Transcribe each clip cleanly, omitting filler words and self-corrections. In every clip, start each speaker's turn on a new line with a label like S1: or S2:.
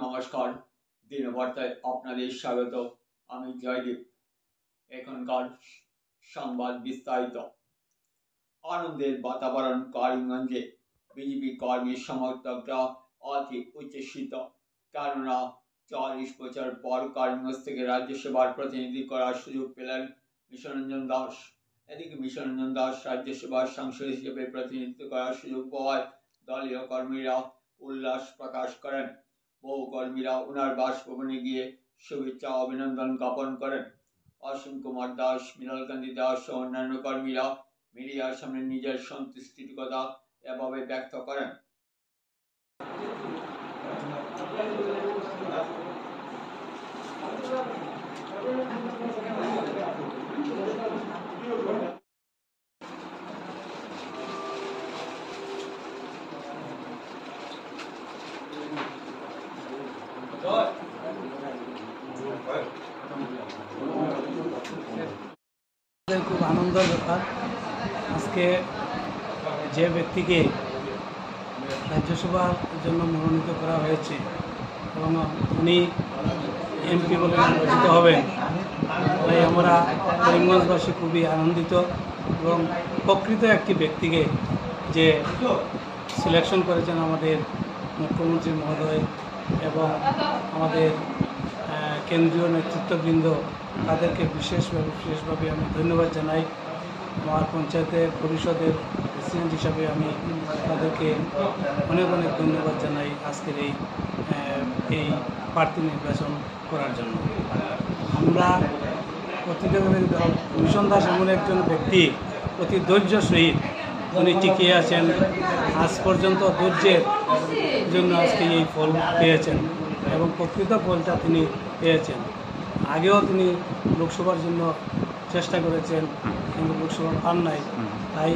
S1: নমস্কার, দিনবার্তায় আপনাদের স্বাগত। আমি জয়দীপ। এখনকার সংবাদ বিস্তারিত। আনন্দের বাতাবরণ করিমগঞ্জে। বিজেপি কর্মী সমর্থকরা অতি উচ্ছ্বসিত, কেননা 40 বছর পর করিমগঞ্জ থেকে রাজ্যসভার প্রতিনিধি করার সুযোগ পেলেন মিশনরঞ্জন দাস। এদিকে মিশনরঞ্জন দাস রাজ্যসভার সাংসদ হিসেবে প্রতিনিধিত্ব করার সুযোগ পাওয়ায় দলীয় কর্মীরা উল্লাস প্রকাশ করেন। বহু কর্মীরা ওনার বাসভবনে গিয়ে শুভেচ্ছা অভিনন্দন জ্ঞাপন করেন। অসীম কুমার দাস, মৃণাল কান্তি দাস ও অন্যান্য কর্মীরা মিডিয়ার সামনে নিজের সন্তুষ্টির কথা এভাবে ব্যক্ত করেন।
S2: খুব আনন্দের ব্যাপার। আজকে যে ব্যক্তিকে রাজ্যসভার জন্য মনোনীত করা হয়েছে এবং উনি এমপি বলে নির্বাচিত হবেন, তাই আমরা করিমগঞ্জবাসী খুবই আনন্দিত এবং প্রকৃত একটি ব্যক্তিকে যে সিলেকশন করেছেন আমাদের মুখ্যমন্ত্রী মহোদয় এবং আমাদের কেন্দ্রীয় নেতৃত্ববৃন্দ, তাদেরকে বিশেষভাবে আমি ধন্যবাদ জানাই। আমার পঞ্চায়েতের পরিষদের প্রেসিডেন্ট হিসাবে আমি তাদেরকে অনেক ধন্যবাদ জানাই আজকের এই প্রার্থী নির্বাচন করার জন্য। আমরা মিশন দাস এমন একজন ব্যক্তি, অতি ধৈর্য সহিত উনি টিকিয়ে আছেন। আজ পর্যন্ত ধৈর্যের জন্য আজকে এই ফল পেয়েছেন এবং প্রকৃত ফলটা তিনি পেয়েছেন। আগেও তিনি লোকসভার জন্য চেষ্টা করেছেন, কিন্তু লোকসভা পান নাই। তাই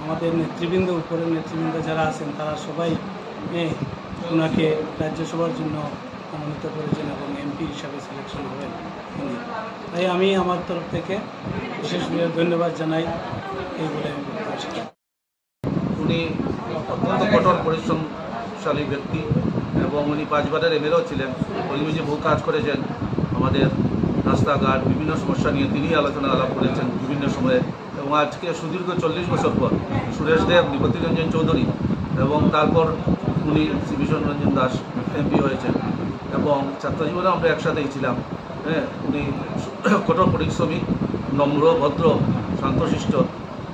S2: আমাদের নেতৃবৃন্দ, উপরের নেতৃবৃন্দ যারা আছেন, তারা সবাই ওনাকে রাজ্যসভার জন্য মনোনীত করেছেন এবং এমপি হিসাবে সিলেকশন হবেন উনি। তাই আমি আমার তরফ থেকে বিশেষভাবে ধন্যবাদ জানাই। এই বলে আমি
S3: উনি অত্যন্ত কঠোর পরিশ্রমশালী ব্যক্তি এবং উনি 5 বারের এমএলএও ছিলেন। করিমগঞ্জে বহু কাজ করেছেন। আমাদের রাস্তাঘাট বিভিন্ন সমস্যা নিয়ে তিনি আলোচনা আলাপ করেছেন বিভিন্ন সময়ে। এবং আজকে সুদীর্ঘ 40 বছর পর সুরেশ দেব, নিপতি রঞ্জন চৌধুরী এবং তারপর উনি শ্রী মিশনরঞ্জন দাস এমপি হয়েছেন এবং ছাত্রজীবনে আমরা একসাথেই ছিলাম। উনি কঠোর পরিশ্রমী, নম্র, ভদ্র, শান্তশিষ্ট।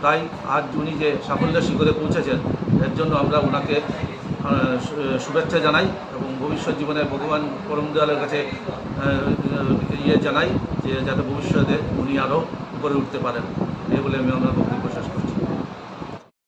S3: তাই আজ উনি যে সাফল্যের শিখরে পৌঁছেছেন, এর জন্য আমরা ওনাকে শুভেচ্ছা জানাই এবং ভবিষ্যৎ জীবনে ভগবান পরম দয়ালের কাছে জানাই যে যাতে ভবিষ্যতে উনি আরও উপরে উঠতে পারেন। এই বলে আমি আমার বক্তব্য শেষ করি।